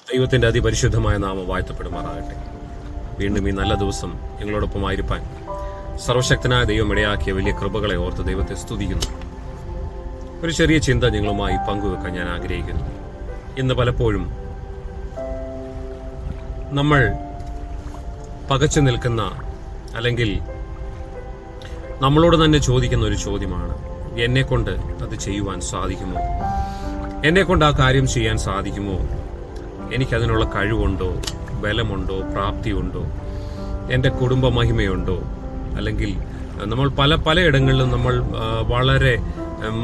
ദൈവത്തിൻ്റെ അതിപരിശുദ്ധമായ നാമം വാഴ്ത്തപ്പെടുമാറാകട്ടെ. വീണ്ടും ഈ നല്ല ദിവസം ഞങ്ങളോടൊപ്പമായിരിക്കാൻ സർവശക്തനായ ദൈവം ഇടയാക്കിയ വലിയ കൃപകളെ ഓർത്ത് ദൈവത്തെ സ്തുതിക്കുന്നു. ഒരു ചെറിയ ചിന്ത നിങ്ങളുമായി പങ്കുവെക്കാൻ ഞാൻ ആഗ്രഹിക്കുന്നു. ഇന്ന് പലപ്പോഴും നമ്മൾ പകച്ചു നിൽക്കുന്ന അല്ലെങ്കിൽ നമ്മളോട് തന്നെ ചോദിക്കുന്ന ഒരു ചോദ്യമാണ്, എന്നെക്കൊണ്ട് അത് ചെയ്യുവാൻ സാധിക്കുമോ? എന്നെക്കൊണ്ട് ആ കാര്യം ചെയ്യാൻ സാധിക്കുമോ? എനിക്കതിനുള്ള കഴിവുണ്ടോ, ബലമുണ്ടോ, പ്രാപ്തിയുണ്ടോ, എൻ്റെ കുടുംബ മഹിമയുണ്ടോ? അല്ലെങ്കിൽ നമ്മൾ പലയിടങ്ങളിലും നമ്മൾ വളരെ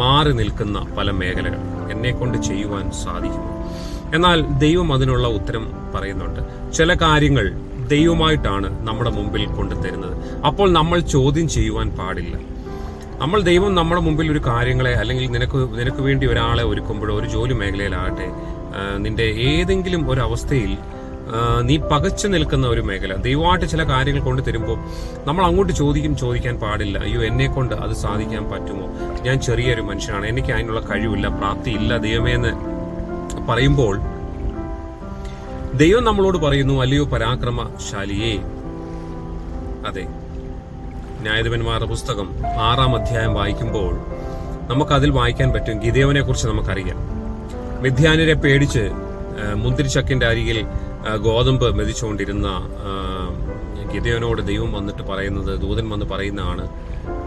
മാറി നിൽക്കുന്ന പല മേഖലകൾ എന്നെക്കൊണ്ട് ചെയ്യുവാൻ സാധിക്കുമോ? എന്നാൽ ദൈവം അതിനുള്ള ഉത്തരം പറയുന്നുണ്ട്. ചില കാര്യങ്ങൾ ദൈവമായിട്ടാണ് നമ്മുടെ മുമ്പിൽ കൊണ്ടുതരുന്നത്. അപ്പോൾ നമ്മൾ ചോദ്യം ചെയ്യുവാൻ പാടില്ല. ദൈവം നമ്മുടെ മുമ്പിൽ ഒരു കാര്യങ്ങളെ അല്ലെങ്കിൽ നിനക്ക് വേണ്ടി ഒരാളെ ഒരുക്കുമ്പോഴോ, ഒരു ജോലി മേഖലയിലാകട്ടെ, നിന്റെ ഏതെങ്കിലും ഒരു അവസ്ഥയിൽ നീ പകച്ചു നിൽക്കുന്ന ഒരു മേഖല ദൈവമായിട്ട് ചില കാര്യങ്ങൾ കൊണ്ട് തരുമ്പോൾ നമ്മൾ അങ്ങോട്ട് ചോദിക്കാൻ പാടില്ല, അയ്യോ എന്നെ കൊണ്ട് അത് സാധിക്കാൻ പറ്റുമോ? ഞാൻ ചെറിയൊരു മനുഷ്യനാണ്, എനിക്ക് അതിനുള്ള കഴിവില്ല, പ്രാപ്തിയില്ല ദൈവമേ എന്ന് പറയുമ്പോൾ ദൈവം നമ്മളോട് പറയുന്നു, അല്ലയോ പരാക്രമശാലിയേ. അതെ, ന്യായാധിപന്മാരുടെ പുസ്തകം 6-ാം അധ്യായം വായിക്കുമ്പോൾ നമുക്കതിൽ വായിക്കാൻ പറ്റും. ഗിദെയോനെ കുറിച്ച് നമുക്കറിയാം. മിദ്യാന്യരെ പേടിച്ച് മുന്തിരിച്ചക്കിന്റെ അരികിൽ ഗോതമ്പ് മെതിച്ചുകൊണ്ടിരുന്ന ഗിദെയോനോട് ദൈവം വന്നിട്ട് പറയുന്നത്, ദൂതൻ വന്ന് പറയുന്നതാണ്,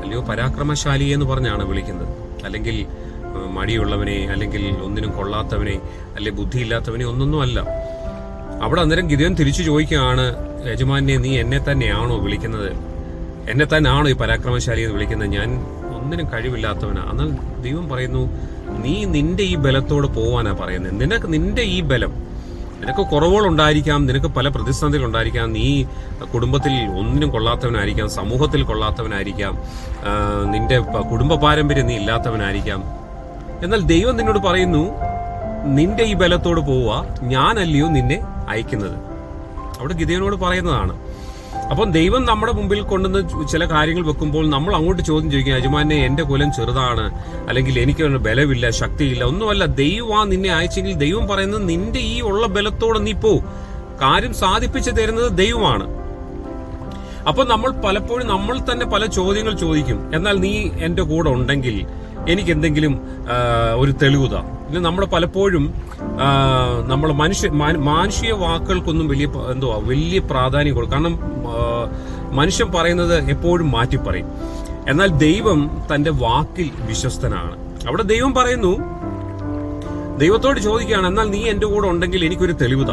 അല്ലയോ പരാക്രമശാലി എന്ന് പറഞ്ഞാണ് വിളിക്കുന്നത്. അല്ലെങ്കിൽ മടിയുള്ളവനെ, അല്ലെങ്കിൽ ഒന്നിനും കൊള്ളാത്തവനെ, അല്ലെങ്കിൽ ബുദ്ധിയില്ലാത്തവനെ ഒന്നൊന്നും അല്ല. അവിടെ അന്നേരം ഗിദെയോൻ തിരിച്ചു ചോദിക്കുകയാണ്, യജമാനെ, നീ എന്നെ തന്നെയാണോ വിളിക്കുന്നത്? എന്നെ തന്നെയാണോ ഈ പരാക്രമശാലി എന്ന് വിളിക്കുന്നത്? ഞാൻ ഒന്നിനും കഴിവില്ലാത്തവനാ. എന്നാൽ ദൈവം പറയുന്നു, നീ നിന്റെ ഈ ബലത്തോട് പോവാനാ പറയുന്നത്. നിന്റെ ഈ ബലം, നിനക്ക് കുറവുകളുണ്ടായിരിക്കാം, നിനക്ക് പല പ്രതിസന്ധികൾ ഉണ്ടായിരിക്കാം, നീ കുടുംബത്തിൽ ഒന്നിനും കൊള്ളാത്തവനായിരിക്കാം, സമൂഹത്തിൽ കൊള്ളാത്തവനായിരിക്കാം, നിന്റെ കുടുംബ പാരമ്പര്യം നീ ഇല്ലാത്തവനായിരിക്കാം. എന്നാൽ ദൈവം നിന്നോട് പറയുന്നു, നിന്റെ ഈ ബലത്തോട് പോവുക, ഞാനല്ലയോ നിന്നെ അയക്കുന്നത്. അവിടെ ഗിദെയോനോട് പറയുന്നതാണ്. അപ്പം ദൈവം നമ്മുടെ മുമ്പിൽ കൊണ്ടുവന്ന് ചില കാര്യങ്ങൾ വെക്കുമ്പോൾ നമ്മൾ അങ്ങോട്ട് ചോദ്യം ചോദിക്കുക, യജമാനെ, എന്റെ കുലം ചെറുതാണ്, അല്ലെങ്കിൽ എനിക്ക് ബലമില്ല, ശക്തിയില്ല, ഒന്നുമല്ല. ദൈവം നിന്നെ അയച്ചെങ്കിൽ ദൈവം പറയുന്നത്, നിന്റെ ഈ ഉള്ള ബലത്തോടെ നീ പോ, കാര്യം സാധിപ്പിച്ചു തരുന്നത് ദൈവമാണ്. അപ്പൊ നമ്മൾ പലപ്പോഴും നമ്മൾ തന്നെ പല ചോദ്യങ്ങൾ ചോദിക്കും. എന്നാൽ നീ എന്റെ കൂടെ ഉണ്ടെങ്കിൽ എനിക്ക് എന്തെങ്കിലും ഒരു തെളിവുത. നമ്മൾ പലപ്പോഴും നമ്മൾ മാനുഷിക വാക്കുകൾക്കൊന്നും വലിയ പ്രാധാന്യം കൊടുക്കും. കാരണം മനുഷ്യൻ പറയുന്നത് എപ്പോഴും മാറ്റി പറയും. എന്നാൽ ദൈവം തന്റെ വാക്കിൽ വിശ്വസ്തനാണ്. അവിടെ ദൈവം പറയുന്നു, ദൈവത്തോട് ചോദിക്കുകയാണ്, എന്നാൽ നീ എന്റെ കൂടെ ഉണ്ടെങ്കിൽ എനിക്കൊരു തെളിവുത,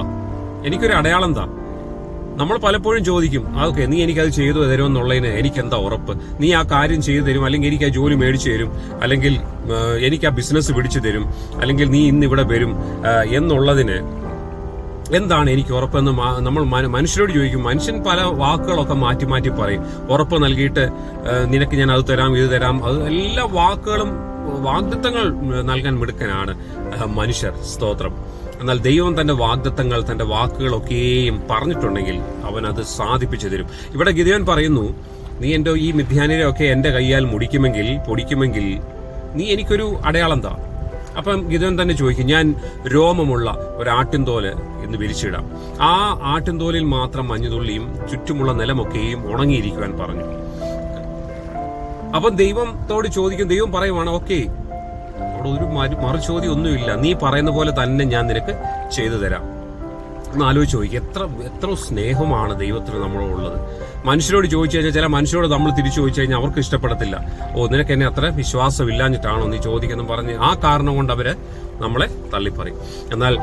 എനിക്കൊരു അടയാളം താ. നമ്മൾ പലപ്പോഴും ചോദിക്കും, ഓക്കെ, നീ എനിക്കത് ചെയ്തു തരുമെന്നുള്ളതിന് എനിക്കെന്താ ഉറപ്പ്? നീ ആ കാര്യം ചെയ്തു തരും, അല്ലെങ്കിൽ എനിക്ക് ആ ജോലി മേടിച്ചു തരും, അല്ലെങ്കിൽ എനിക്ക് ആ ബിസിനസ് പിടിച്ചു തരും, അല്ലെങ്കിൽ നീ ഇന്ന് ഇവിടെ വരും എന്നുള്ളതിന് എന്താണ് എനിക്ക് ഉറപ്പെന്ന് നമ്മൾ മനുഷ്യരോട് ചോദിക്കും. മനുഷ്യൻ പല വാക്കുകളൊക്കെ മാറ്റി പറയും. ഉറപ്പ് നൽകിയിട്ട് നിനക്ക് ഞാൻ അത് തരാം, ഇത് തരാം, അത് എല്ലാ വാക്കുകളും വാഗ്ദത്തങ്ങൾ നൽകാൻ മിടുക്കനാണ് മനുഷ്യർ. സ്തോത്രം. എന്നാൽ ദൈവം തന്റെ വാഗ്ദത്തങ്ങൾ, തന്റെ വാക്കുകളൊക്കെയും പറഞ്ഞിട്ടുണ്ടെങ്കിൽ അവൻ അത് സാധിപ്പിച്ചു തരും. ഇവിടെ ഗിദെയോൻ പറയുന്നു, നീ എന്റെ ഈ മിദ്യാന്യരെ ഒക്കെ എന്റെ കയ്യാൽ പൊടിക്കുമെങ്കിൽ നീ എനിക്കൊരു അടയാളം താ. അപ്പം ഗിദെയോൻ തന്നെ ചോദിക്കും, ഞാൻ രോമമുള്ള ഒരാട്ടിൻതോല് എന്ന് വിരിച്ചിടാം, ആ ആട്ടിൻതോലിൽ മാത്രം മഞ്ഞുതുള്ളിയും ചുറ്റുമുള്ള നിലമൊക്കെയും ഉണങ്ങിയിരിക്കുവാൻ പറഞ്ഞു. അപ്പം ദൈവത്തോട് ചോദിക്കും, ദൈവം പറയുവാണ്, ഓക്കെ, അവിടെ ഒരു മറുചോദ്യം ഒന്നുമില്ല, നീ പറയുന്ന പോലെ തന്നെ ഞാൻ നിനക്ക് ചെയ്തു തരാം. ഒന്ന് ആലോചിച്ച് ചോദിക്കും, എത്ര സ്നേഹമാണ് ദൈവത്തിന് നമ്മളോടുള്ളത്. മനുഷ്യരോട് ചോദിച്ചു കഴിഞ്ഞാൽ, ചില മനുഷ്യരോട് നമ്മൾ തിരിച്ചു ചോദിച്ചു കഴിഞ്ഞാൽ അവർക്ക് ഇഷ്ടപ്പെടത്തില്ല. നിനക്ക് എന്നെ അത്ര വിശ്വാസമില്ലാഞ്ഞിട്ടാണോ നീ ചോദിക്കുന്നു പറഞ്ഞ് ആ കാരണം കൊണ്ട് അവര് നമ്മളെ തള്ളിപ്പറയും. എന്നാൽ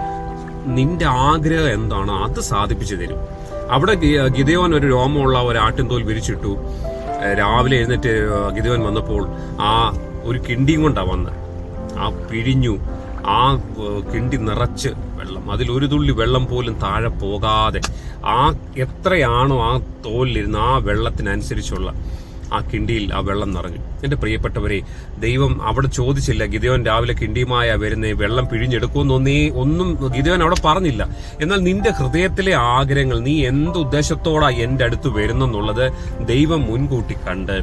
നിന്റെ ആഗ്രഹം എന്താണോ അത് സാധിപ്പിച്ചു തരും. അവിടെ ഗിദെയോൻ ഒരു രോമമുള്ള ഒരു ആട്ടിൻതോൽ വിരിച്ചിട്ടു. രാവിലെ എഴുന്നേറ്റ് ഗിദെയോൻ വന്നപ്പോൾ ആ ഒരു കിണ്ടിയും കൊണ്ടാണ് വന്ന്, ആ പിഴിഞ്ഞു, ആ കിണ്ടി നിറച്ച് വെള്ളം, അതിലൊരു തുള്ളി വെള്ളം പോലും താഴെ പോകാതെ, ആ എത്രയാണോ ആ തോലിലിരുന്ന് ആ വെള്ളത്തിനനുസരിച്ചുള്ള ആ കിണ്ടിയിൽ ആ വെള്ളം നിറഞ്ഞു. എന്റെ പ്രിയപ്പെട്ടവരെ, ദൈവം അവിടെ ചോദിച്ചില്ല ഗിദെയോൻ രാവിലെ കിണ്ടിയുമായ വരുന്നേ വെള്ളം ഒന്നും ഗിദെയോൻ അവിടെ പറഞ്ഞില്ല. എന്നാൽ നിന്റെ ഹൃദയത്തിലെ ആഗ്രഹങ്ങൾ, നീ എന്ത് ഉദ്ദേശത്തോടാ എന്റെ അടുത്ത് വരുന്നെന്നുള്ളത് ദൈവം മുൻകൂട്ടി കണ്ട്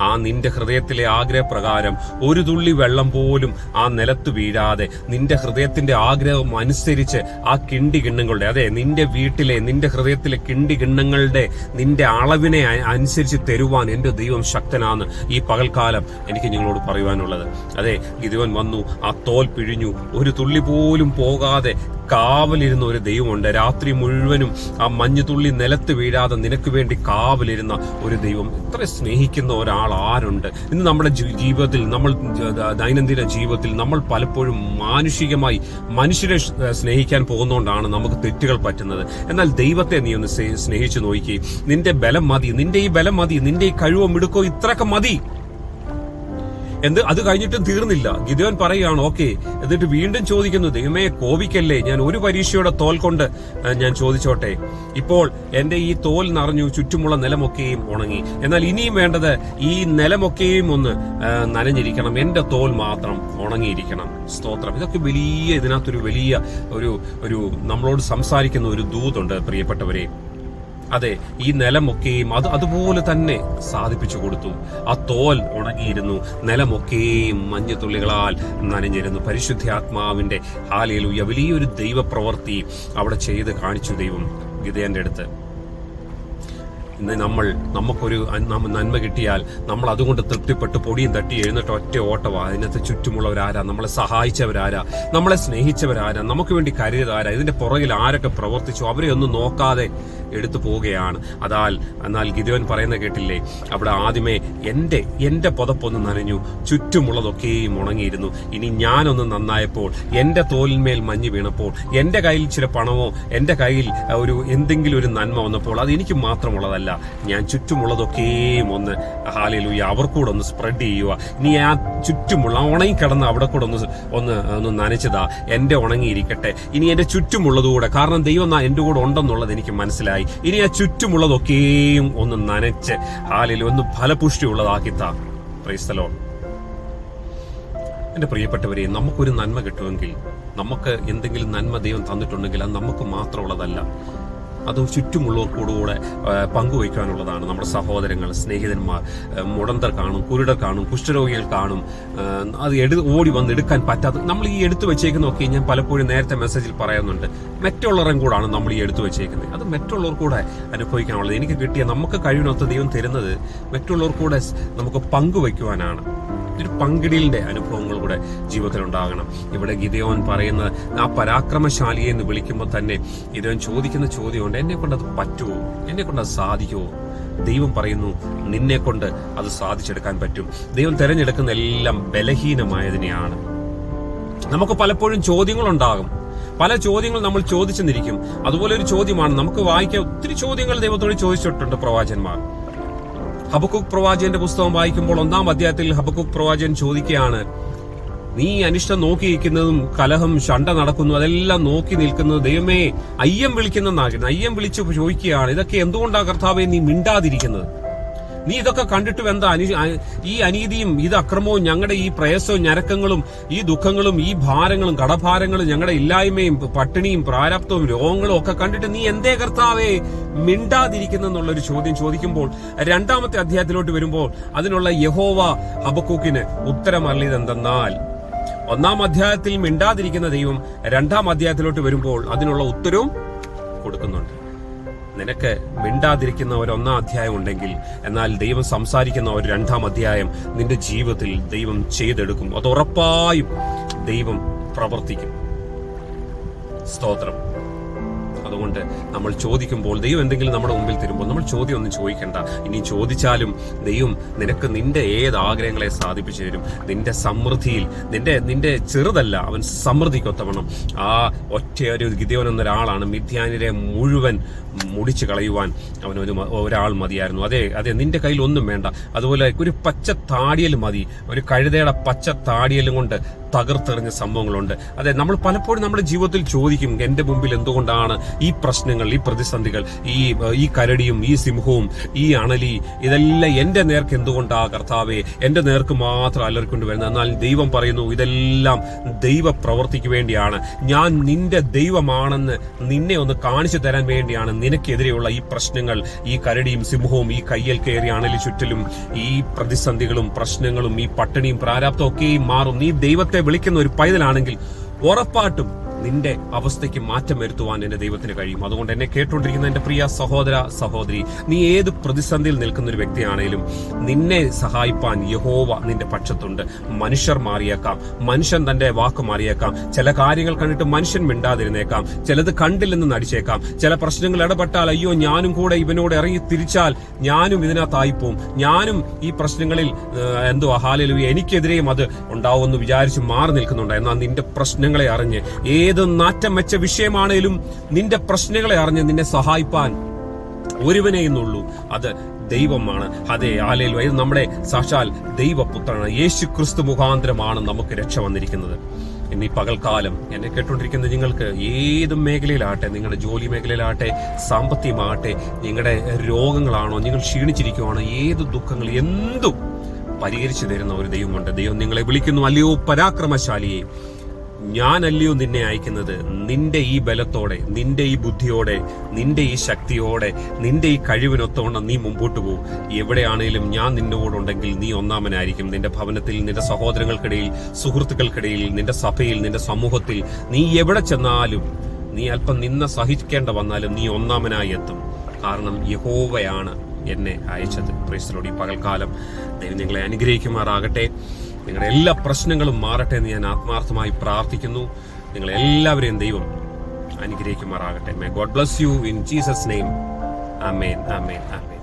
ആ നിന്റെ ഹൃദയത്തിലെ ആഗ്രഹപ്രകാരം ഒരു തുള്ളി വെള്ളം പോലും ആ നിലത്ത് വീഴാതെ നിന്റെ ഹൃദയത്തിന്റെ ആഗ്രഹം അനുസരിച്ച് ആ കിണ്ടി കിണ്ണങ്ങളുടെ, അതെ, നിന്റെ വീട്ടിലെ നിന്റെ ഹൃദയത്തിലെ കിണ്ടി കിണ്ണങ്ങളുടെ നിന്റെ അളവിനെ അനുസരിച്ച് തരുവാൻ എന്റെ ദൈവം ശക്തനാണ്. ഈ പകൽക്കാലം എനിക്ക് നിങ്ങളോട് പറയുവാനുള്ളത്, അതെ, ഗിദെയോൻ വന്നു, ആ തോൽ പിഴിഞ്ഞു, ഒരു തുള്ളി പോലും പോകാതെ കാവലിരുന്ന ഒരു ദൈവമുണ്ട്. രാത്രി മുഴുവനും ആ മഞ്ഞുതുള്ളി നിലത്ത് വീഴാതെ നിനക്ക് വേണ്ടി കാവലിരുന്ന ഒരു ദൈവം. ഇത്ര സ്നേഹിക്കുന്ന ഒരാൾ ആരുണ്ട്? ഇന്ന് നമ്മുടെ ജീവിതത്തിൽ, നമ്മൾ ദൈനംദിന ജീവിതത്തിൽ നമ്മൾ പലപ്പോഴും മാനുഷികമായി മനുഷ്യരെ സ്നേഹിക്കാൻ പോകുന്നതുകൊണ്ടാണ് നമുക്ക് തെറ്റുകൾ പറ്റുന്നത്. എന്നാൽ ദൈവത്തെ നീ ഒന്ന് സ്നേഹിച്ചു നോക്കി. നിന്റെ ബലം മതി, നിന്റെ ഈ ബലം മതി, നിന്റെ ഈ കഴിവോ മിടുക്കോ ഇത്രയൊക്കെ മതി. അത് കഴിഞ്ഞിട്ടും തീർന്നില്ല. ഗിദെയോൻ പറയുകയാണ് ഓക്കെ. എന്നിട്ട് വീണ്ടും ചോദിക്കുന്നു, ദൈവമേ കോപിക്കല്ലേ, ഞാൻ ഒരു പരീക്ഷയുടെ തോൽ കൊണ്ട് ഞാൻ ചോദിച്ചോട്ടെ. ഇപ്പോൾ എന്റെ ഈ തോൽ നിറഞ്ഞു, ചുറ്റുമുള്ള നിലമൊക്കെയും ഉണങ്ങി. എന്നാൽ ഇനിയും വേണ്ടത് ഈ നിലമൊക്കെയും ഒന്ന് നനഞ്ഞിരിക്കണം, എന്റെ തോൽ മാത്രം ഉണങ്ങിയിരിക്കണം. സ്തോത്രം. ഇതൊക്കെ ഇതിനകത്തൊരു വലിയ ഒരു നമ്മളോട് സംസാരിക്കുന്ന ഒരു ദൂതുണ്ട് പ്രിയപ്പെട്ടവരെ. അതെ, ഈ നിലമൊക്കെയും അതുപോലെ തന്നെ സാധിപ്പിച്ചു കൊടുത്തു. ആ തോൽ ഉണങ്ങിയിരുന്നു, നിലമൊക്കെയും മഞ്ഞുതുള്ളികളാൽ നനഞ്ഞിരുന്നു. പരിശുദ്ധാത്മാവിന്റെ ഹല്ലേലൂയ വലിയൊരു ദൈവപ്രവൃത്തി അവിടെ ചെയ്ത് കാണിച്ചു ദൈവം ഗിദെയോന്റെ അടുത്ത്. ഇന്ന് നമുക്കൊരു നന്മ കിട്ടിയാൽ നമ്മൾ അതുകൊണ്ട് തൃപ്തിപ്പെട്ട് പൊടിയും തട്ടി എഴുന്നിട്ട് ഒറ്റ ഓട്ടവാ. അതിനകത്ത് ചുറ്റുമുള്ളവരാരാ, നമ്മളെ സഹായിച്ചവരാരാ, നമ്മളെ സ്നേഹിച്ചവരാരാ, നമുക്ക് വേണ്ടി കരുതിയതാരാ, ഇതിന്റെ പുറകിൽ ആരൊക്കെ പ്രവർത്തിച്ചു, അവരെ ഒന്നും നോക്കാതെ എടുത്തു പോവുകയാണ്. എന്നാൽ ഗിദെയോൻ പറയുന്ന കേട്ടില്ലേ, അവിടെ ആദ്യമേ എന്റെ പുതപ്പൊന്ന് നനഞ്ഞു, ചുറ്റുമുള്ളതൊക്കെയും ഉണങ്ങിയിരുന്നു. ഇനി ഞാനൊന്ന് നന്നായപ്പോൾ, എന്റെ തോലിന്മേൽ മഞ്ഞ് വീണപ്പോൾ, എന്റെ കയ്യിൽ ചില പണമോ എന്റെ കയ്യിൽ എന്തെങ്കിലും ഒരു നന്മ വന്നപ്പോൾ അത് എനിക്ക് മാത്രമുള്ളതല്ല, ഞാൻ ചുറ്റുമുള്ളതൊക്കെയും ഒന്ന് ഹല്ലേലൂയ അവർക്കൂടെ ഒന്ന് സ്പ്രെഡ് ചെയ്യുക. ഇനി ആ ചുറ്റുമുള്ള ഉണങ്ങിക്കിടന്ന് അവിടെ കൂടെ ഒന്ന് നനച്ചതാ, എന്റെ ഉണങ്ങിയിരിക്കട്ടെ. ഇനി എന്റെ ചുറ്റുമുള്ളതുകൂടെ, കാരണം ദൈവം എന്റെ കൂടെ ഉണ്ടെന്നുള്ളത് എനിക്ക് മനസ്സിലായി. ഇനി ആ ചുറ്റുമുള്ളതൊക്കെയും ഒന്ന് നനച്ച് ഹല്ലേലൂയ ഒന്ന് ഫലപുഷ്ടി ഉള്ളതാക്കിത്താ. Praise the lord. എന്റെ പ്രിയപ്പെട്ടവരെ, നമുക്കൊരു നന്മ കിട്ടുമെങ്കിൽ, നമുക്ക് എന്തെങ്കിലും നന്മ ദൈവം തന്നിട്ടുണ്ടെങ്കിൽ അത് നമുക്ക് മാത്രമുള്ളതല്ല, അത് ചുറ്റുമുള്ളവർക്കൂടെ പങ്കുവയ്ക്കാനുള്ളതാണ്. നമ്മുടെ സഹോദരങ്ങൾ, സ്നേഹിതന്മാർ, മുടന്തർ കാണും, കുരുടർ കാണും, കുഷ്ഠരോഗികൾ കാണും. അത് ഓടി വന്ന് എടുക്കാൻ പറ്റാത്ത, നമ്മൾ ഈ എടുത്തു വെച്ചേക്കുന്നതൊക്കെ ഞാൻ പലപ്പോഴും നേരത്തെ മെസ്സേജിൽ പറയുന്നുണ്ട്, മറ്റുള്ളവരും കൂടാണ് നമ്മൾ ഈ എടുത്തു വെച്ചേക്കുന്നത്. അത് മറ്റുള്ളവർ കൂടെ അനുഭവിക്കാനുള്ളത്. എനിക്ക് കിട്ടിയ, നമുക്ക് കഴിവിനൊത്ത് ദൈവം തരുന്നത് മറ്റുള്ളവർ കൂടെ നമുക്ക് പങ്കുവയ്ക്കുവാനാണ്. ഒരു പങ്കിടലിന്റെ അനുഭവങ്ങൾ കൂടെ ജീവിതത്തിൽ ഉണ്ടാകണം. ഇവിടെ ഗിദെയോൻ പറയുന്ന ആ പരാക്രമശാലിയെ എന്ന് വിളിക്കുമ്പോൾ തന്നെ ഗിദെയോൻ ചോദിക്കുന്ന ചോദ്യമുണ്ട്, എന്നെ കൊണ്ട് അത് പറ്റുമോ, എന്നെ കൊണ്ട് അത് സാധിക്കുമോ? ദൈവം പറയുന്നു, നിന്നെ കൊണ്ട് അത് സാധിച്ചെടുക്കാൻ പറ്റും. ദൈവം തിരഞ്ഞെടുക്കുന്ന എല്ലാം ബലഹീനമായതിനെയാണ്. നമുക്ക് പലപ്പോഴും ചോദ്യങ്ങളുണ്ടാകും, പല ചോദ്യങ്ങൾ നമ്മൾ ചോദിച്ചെന്നിരിക്കും. അതുപോലെ ഒരു ചോദ്യമാണ് നമുക്ക് വായിക്കാൻ ഒത്തിരി ചോദ്യങ്ങൾ ദൈവത്തോട് ചോദിച്ചിട്ടുണ്ട് പ്രവാചകന്മാർ. ഹബക്കൂക്ക് പ്രവാചകന്റെ പുസ്തകം വായിക്കുമ്പോൾ 1-ാം അധ്യായത്തിൽ ഹബക്കൂക്ക് പ്രവാചകൻ ചോദിക്കുകയാണ്, നീ അനിഷ്ടം നോക്കിയിരിക്കുന്നതും കലഹം ശണ്ട നടക്കുന്നു അതെല്ലാം നോക്കി നിൽക്കുന്നത് ദൈവമേ അയ്യം വിളിക്കുന്നെന്നാകുന്നു. അയ്യം വിളിച്ചു ചോദിക്കുകയാണ്, ഇതൊക്കെ എന്തുകൊണ്ടാണ് കർത്താവേ നീ മിണ്ടാതിരിക്കുന്നത്? നീ ഇതൊക്കെ കണ്ടിട്ടും എന്താ ഈ അനീതിയും ഇത് അക്രമവും ഞങ്ങളുടെ ഈ പ്രയാസവും ഞരക്കങ്ങളും ഈ ദുഃഖങ്ങളും ഈ ഭാരങ്ങളും കടഭാരങ്ങളും ഞങ്ങളുടെ ഇല്ലായ്മയും പട്ടിണിയും പ്രാരാബ്ദവും രോഗങ്ങളും ഒക്കെ കണ്ടിട്ട് നീ എന്തേ കർത്താവേ മിണ്ടാതിരിക്കുന്നെന്നുള്ളൊരു ചോദ്യം ചോദിക്കുമ്പോൾ 2-ാമത്തെ അധ്യായത്തിലോട്ട് വരുമ്പോൾ അതിനുള്ള യഹോവ ഹബക്കൂക്കിന് ഉത്തരം അരുളിയതെന്തെന്നാൽ, 1-ാം അധ്യായത്തിൽ മിണ്ടാതിരിക്കുന്ന ദൈവം 2-ാം അധ്യായത്തിലോട്ട് വരുമ്പോൾ അതിനുള്ള ഉത്തരവും കൊടുക്കുന്നുണ്ട്. നിനക്ക് മിണ്ടാതിരിക്കുന്ന ഒരു 1-ാം അധ്യായം ഉണ്ടെങ്കിൽ, എന്നാൽ ദൈവം സംസാരിക്കുന്ന ഒരു 2-ാം അധ്യായം നിന്റെ ജീവിതത്തിൽ ദൈവം ചെയ്തെടുക്കും. അത് ഉറപ്പായും ദൈവം പ്രവർത്തിക്കും. സ്തോത്രം. അതുകൊണ്ട് നമ്മൾ ചോദിക്കുമ്പോൾ, ദൈവം എന്തെങ്കിലും നമ്മുടെ മുമ്പിൽ തരുമ്പോൾ നമ്മൾ ചോദ്യം ഒന്നും ചോദിക്കണ്ട. ഇനി ചോദിച്ചാലും ദൈവം നിനക്ക് നിന്റെ ഏത് ആഗ്രഹങ്ങളെ സാധിപ്പിച്ചു തരും. നിന്റെ സമൃദ്ധിയിൽ, നിന്റെ ചെറുതല്ല, അവൻ സമൃദ്ധിക്കൊത്തവണ്ണം. ആ ഒറ്റയൊരു ഗിദെയോൻ എന്നൊരാളാണ് മിദ്യാന്യരെ മുഴുവൻ മുടിച്ചു കളയുവാൻ ഒരാൾ മതിയായിരുന്നു. അതെ, നിന്റെ കയ്യിൽ ഒന്നും വേണ്ട. അതുപോലെ ഒരു പച്ച താടിയൽ മതി, ഒരു കഴുതയുടെ പച്ച താടിയലും കൊണ്ട് തകർത്തെറിഞ്ഞ സംഭവങ്ങളുണ്ട്. അതെ, നമ്മൾ പലപ്പോഴും നമ്മുടെ ജീവിതത്തിൽ ചോദിക്കും, എന്റെ മുമ്പിൽ എന്തുകൊണ്ടാണ് ഈ പ്രശ്നങ്ങൾ, ഈ പ്രതിസന്ധികൾ, ഈ കരടിയും ഈ സിംഹവും ഈ അണലി ഇതെല്ലാം എന്റെ നേർക്ക് എന്തുകൊണ്ടാ കർത്താവേ, എന്റെ നേർക്ക് മാത്രം അലറിക്കൊണ്ട് വരുന്നത്? എന്നാൽ ദൈവം പറയുന്നു, ഇതെല്ലാം ദൈവ പ്രവൃത്തിക്ക് വേണ്ടിയാണ്. ഞാൻ നിന്റെ ദൈവമാണെന്ന് നിന്നെ ഒന്ന് കാണിച്ചു തരാൻ വേണ്ടിയാണ് നിനക്കെതിരെയുള്ള ഈ പ്രശ്നങ്ങൾ, ഈ കരടിയും സിംഹവും, ഈ കയ്യിൽ കയറി അണലി ചുറ്റലും, ഈ പ്രതിസന്ധികളും പ്രശ്നങ്ങളും, ഈ പട്ടിണിയും പ്രാരാബ്ദവും ഒക്കെയും മാറും. നീ ദൈവത്തെ വിളിക്കുന്ന ഒരു പൈതലാണെങ്കിൽ ഉറപ്പായിട്ടും നിന്റെ അവസ്ഥയ്ക്ക് മാറ്റം വരുത്തുവാൻ എന്റെ ദൈവത്തിന് കഴിയും. അതുകൊണ്ട് എന്നെ കേട്ടുകൊണ്ടിരിക്കുന്ന എന്റെ പ്രിയ സഹോദര സഹോദരി, നീ ഏത് പ്രതിസന്ധിയിൽ നിൽക്കുന്ന ഒരു വ്യക്തിയാണേലും നിന്നെ സഹായിപ്പാൻ യഹോവ നിന്റെ പക്ഷത്തുണ്ട്. മനുഷ്യർ മാറിയേക്കാം, മനുഷ്യൻ തന്റെ വാക്ക് മാറിയേക്കാം, ചില കാര്യങ്ങൾ കണ്ടിട്ട് മനുഷ്യൻ മിണ്ടാതിരുന്നേക്കാം, ചിലത് കണ്ടില്ലെന്ന് നടിച്ചേക്കാം, ചില പ്രശ്നങ്ങൾ ഇടപെട്ടാൽ അയ്യോ ഞാനും കൂടെ ഇവനോട് ഇറങ്ങി തിരിച്ചാൽ ഞാനും ഇതിനകത്തായിപ്പോവും, ഞാനും ഈ പ്രശ്നങ്ങളിൽ ഹാലേലൂയ എനിക്കെതിരെയും അത് ഉണ്ടാവുമെന്ന് വിചാരിച്ച് മാറി നിൽക്കുന്നുണ്ട്. എന്നാൽ നിന്റെ പ്രശ്നങ്ങളെ അറിഞ്ഞ്, ഏത് നാറ്റം വെച്ച വിഷയമാണേലും നിന്റെ പ്രശ്നങ്ങളെ അറിഞ്ഞ് നിന്നെ സഹായിപ്പാൻ ഒരുവനെയെന്നുള്ളൂ, അത് ദൈവമാണ്. അതെ, ഹല്ലേലൂയ, ഇത് നമ്മുടെ സാക്ഷാൽ ദൈവപുത്രനാണ്. യേശു ക്രിസ്തു മുഖാന്തരമാണ് നമുക്ക് രക്ഷ വന്നിരിക്കുന്നത്. ഇനി പകൽക്കാലം എന്നെ കേട്ടുകൊണ്ടിരിക്കുന്ന നിങ്ങൾക്ക് ഏത് മേഖലയിലാട്ടെ, നിങ്ങളുടെ ജോലി മേഖലയിലാട്ടെ, സാമ്പത്തികമാകട്ടെ, നിങ്ങളുടെ രോഗങ്ങളാണോ, നിങ്ങൾ ക്ഷീണിച്ചിരിക്കുവാണോ, ഏത് ദുഃഖങ്ങൾ എന്തും പരിഹരിച്ചു തരുന്ന ഒരു ദൈവമുണ്ട്. ദൈവം നിങ്ങളെ വിളിക്കുന്നു, അല്ലയോ പരാക്രമശാലിയെ, ഞാനല്ലയോ നിന്നെ അയക്കുന്നത്? നിന്റെ ഈ ബലത്തോടെ, നിന്റെ ഈ ബുദ്ധിയോടെ, നിന്റെ ഈ ശക്തിയോടെ, നിന്റെ ഈ കഴിവിനൊത്തോണം നീ മുമ്പോട്ട് പോകും. എവിടെയാണേലും ഞാൻ നിന്നോടുണ്ടെങ്കിൽ നീ ഒന്നാമനായിരിക്കും. നിന്റെ ഭവനത്തിൽ, നിന്റെ സഹോദരങ്ങൾക്കിടയിൽ, സുഹൃത്തുക്കൾക്കിടയിൽ, നിന്റെ സഭയിൽ, നിന്റെ സമൂഹത്തിൽ, നീ എവിടെ ചെന്നാലും, നീ അല്പം നിന്ന സഹിക്കേണ്ട വന്നാലും നീ ഒന്നാമനായി എത്തും. കാരണം യഹോവയാണ് എന്നെ അയച്ചത്. Price the Lord. ഈ പകൽക്കാലം ദൈവം നിങ്ങളെ അനുഗ്രഹിക്കുമാറാകട്ടെ. നിങ്ങളുടെ എല്ലാ പ്രശ്നങ്ങളും മാറട്ടെ എന്ന് ഞാൻ ആത്മാർത്ഥമായി പ്രാർത്ഥിക്കുന്നു. നിങ്ങളെല്ലാവരെയും ദൈവം അനുഗ്രഹിക്കുമാറാകട്ടെ. May God bless you in Jesus name. Amen, amen, amen.